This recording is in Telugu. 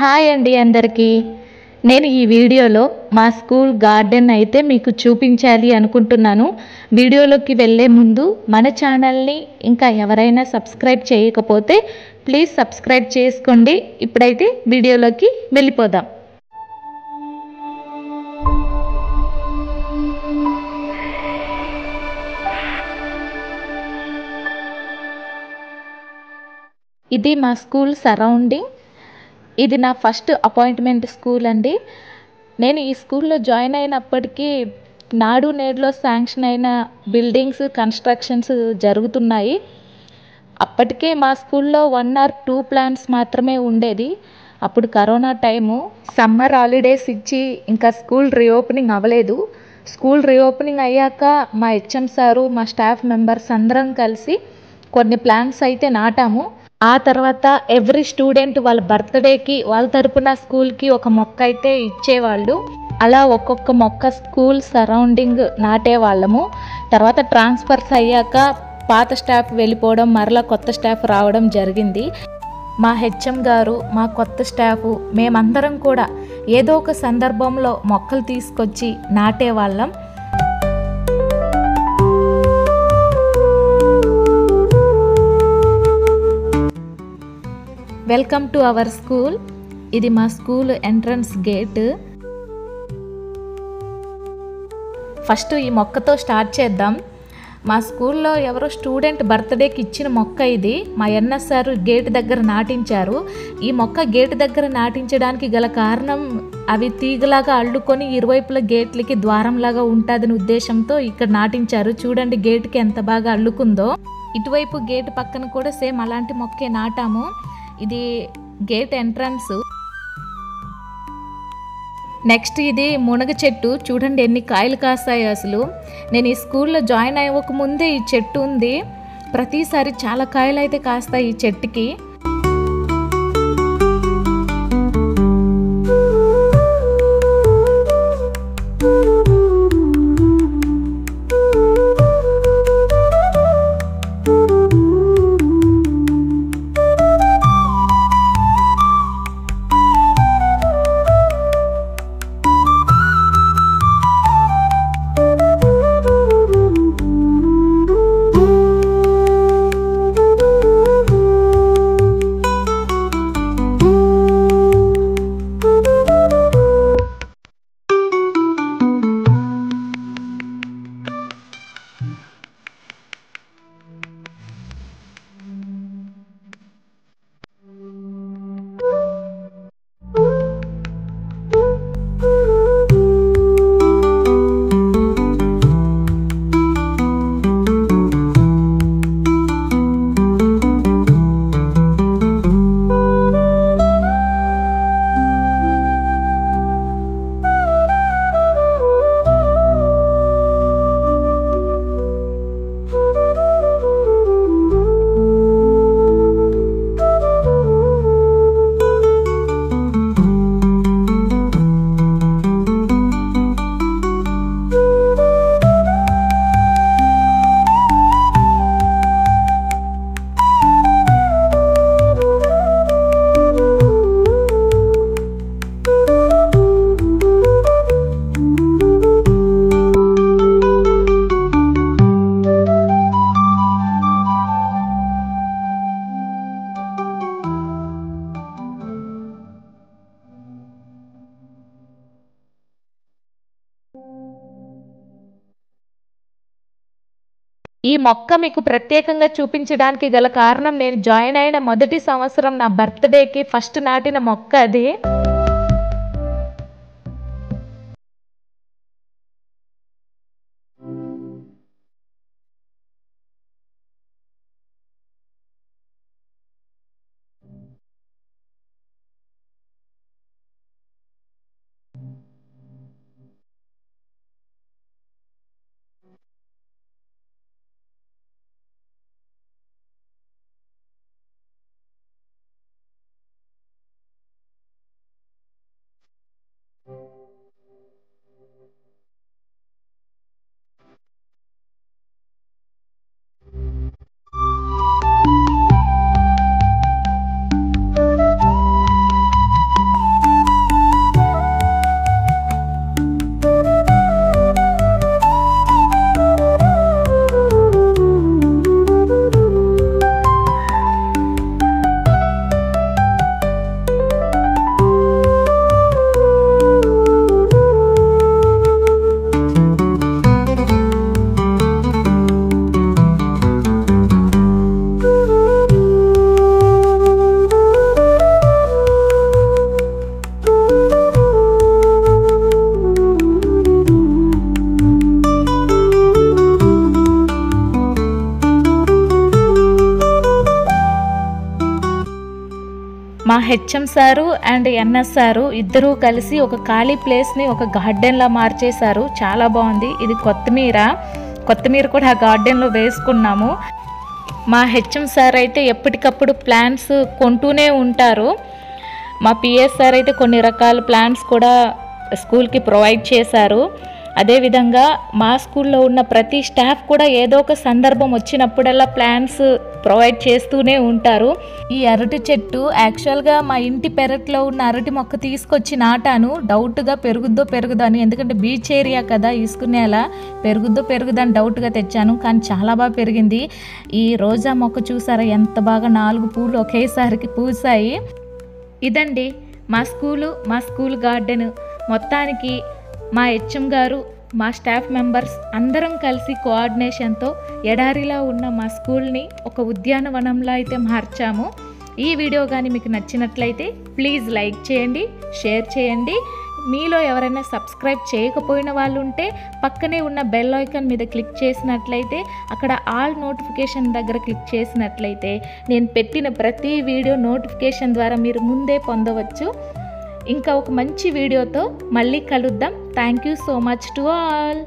హాయ్ అండి అందరికీ. నేను ఈ వీడియోలో మా స్కూల్ గార్డెన్ అయితే మీకు చూపించాలి అనుకుంటున్నాను. వీడియోలోకి వెళ్ళే ముందు మన ఛానల్ని ఇంకా ఎవరైనా సబ్స్క్రైబ్ చేయకపోతే ప్లీజ్ సబ్స్క్రైబ్ చేసుకోండి. ఇప్పుడైతే వీడియోలోకి వెళ్ళిపోదాం. ఇది మా స్కూల్ సరౌండింగ్. ఇది నా ఫస్ట్ అపాయింట్మెంట్ స్కూల్ అండి. నేను ఈ స్కూల్లో జాయిన్ అయినప్పటికీ నాడు నేడులో శాంక్షన్ అయిన బిల్డింగ్స్ కన్స్ట్రక్షన్స్ జరుగుతున్నాయి. అప్పటికే మా స్కూల్లో 1 or 2 ప్లాన్స్ మాత్రమే ఉండేది. అప్పుడు కరోనా టైము, సమ్మర్ హాలిడేస్ ఇచ్చి ఇంకా స్కూల్ రీఓపెనింగ్ అవ్వలేదు. స్కూల్ రీఓపెనింగ్ అయ్యాక మా హెచ్ఎం సారు, మా స్టాఫ్ మెంబర్స్ అందరం కలిసి కొన్ని ప్లాన్స్ అయితే నాటాము. ఆ తర్వాత ఎవ్రీ స్టూడెంట్ వాళ్ళ బర్త్డేకి వాళ్ళ తరపున స్కూల్కి ఒక మొక్క అయితే ఇచ్చేవాళ్ళు. అలా ఒక్కొక్క మొక్క స్కూల్ సరౌండింగ్ నాటేవాళ్ళము. తర్వాత ట్రాన్స్ఫర్స్ అయ్యాక పాత స్టాఫ్ వెళ్ళిపోవడం, మరలా కొత్త స్టాఫ్ రావడం జరిగింది. మా హెచ్ఎం గారు, మా కొత్త స్టాఫ్, మేమందరం కూడా ఏదో ఒక సందర్భంలో మొక్కలు తీసుకొచ్చి నాటేవాళ్ళం. Welcome to our school. ఇది మా స్కూల్ ఎంట్రన్స్ గేట్. ఫస్ట్ ఈ మొక్కతో స్టార్ట్ చేద్దాం. మా స్కూల్లో ఎవరో స్టూడెంట్ బర్త్డేకి ఇచ్చిన మొక్క ఇది. మా ఎన్ఎస్ఆర్ గేట్ దగ్గర నాటించారు. ఈ మొక్క గేట్ దగ్గర నాటించడానికి గల కారణం, అవి తీగలాగా అల్లుకొని ఇరువైపుల గేట్లకి ద్వారంలాగా ఉంటుందని ఉద్దేశంతో ఇక్కడ నాటించారు. చూడండి గేట్కి ఎంత బాగా అల్లుకుందో. ఇటువైపు గేట్ పక్కన కూడా సేమ్ అలాంటి మొక్కే నాటాము. ఇది గేట్ ఎంట్రన్స్. నెక్స్ట్ ఇది మునగ చెట్టు. చూడండి ఎన్ని కాయలు కాస్తాయి అసలు. నేను ఈ స్కూల్లో జాయిన్ అయ్యక ముందే ఈ చెట్టు ఉంది. ప్రతిసారి చాలా కాయలు అయితే కాస్తాయి ఈ చెట్టుకి. ఈ మొక్క మీకు ప్రత్యేకంగా చూపించడానికి గల కారణం, నేను జాయిన్ అయిన మొదటి సంవత్సరం నా బర్త్డేకి ఫస్ట్ నాటిన మొక్క అది. HM sir and NS sir ఇద్దరూ కలిసి ఒక ఖాళీ ప్లేస్ని ఒక గార్డెన్లా మార్చేశారు. చాలా బాగుంది. ఇది కొత్తిమీర కూడా ఆ గార్డెన్లో వేసుకున్నాము. మా హెచ్ఎం సార్ అయితే ఎప్పటికప్పుడు ప్లాంట్స్ కొంటూనే ఉంటారు. మా పిఎస్ సార్ అయితే కొన్ని రకాల ప్లాంట్స్ కూడా స్కూల్కి ప్రొవైడ్ చేశారు. అదేవిధంగా మా స్కూల్లో ఉన్న ప్రతి స్టాఫ్ కూడా ఏదో ఒక సందర్భం వచ్చినప్పుడల్లా ప్లాంట్స్ ప్రొవైడ్ చేస్తూనే ఉంటారు. ఈ అరటి చెట్టు యాక్చువల్గా మా ఇంటి పెరట్లో ఉన్న అరటి మొక్క తీసుకొచ్చి నాటాను. డౌట్గా పెరుగుద్దో అని, ఎందుకంటే బీచ్ ఏరియా కదా, ఇసుకునేలా పెరుగుద్దో అని డౌట్గా తెచ్చాను. కానీ చాలా బాగా పెరిగింది. ఈ రోజా మొక్క చూసారా ఎంత బాగా 4 పూలు ఒకేసారికి పూసాయి. ఇదండి మా స్కూల్ గార్డెన్. మొత్తానికి మా హెచ్ఎం గారు, మా స్టాఫ్ మెంబర్స్ అందరం కలిసి కోఆర్డినేషన్తో ఎడారిలా ఉన్న మా స్కూల్ని ఒక ఉద్యానవనంలో అయితే మార్చాము. ఈ వీడియో కానీ మీకు నచ్చినట్లయితే ప్లీజ్ లైక్ చేయండి, షేర్ చేయండి. మీలో ఎవరైనా సబ్స్క్రైబ్ చేయకపోయిన వాళ్ళు ఉంటే పక్కనే ఉన్న బెల్ ఐకాన్ మీద క్లిక్ చేసినట్లయితే, అక్కడ ఆల్ నోటిఫికేషన్ దగ్గర క్లిక్ చేసినట్లయితే నేను పెట్టిన ప్రతి వీడియో నోటిఫికేషన్ ద్వారా మీరు ముందే పొందవచ్చు. ఇంకా ఒక మంచి వీడియోతో మళ్ళీ కలుద్దాం. Thank you so much to all.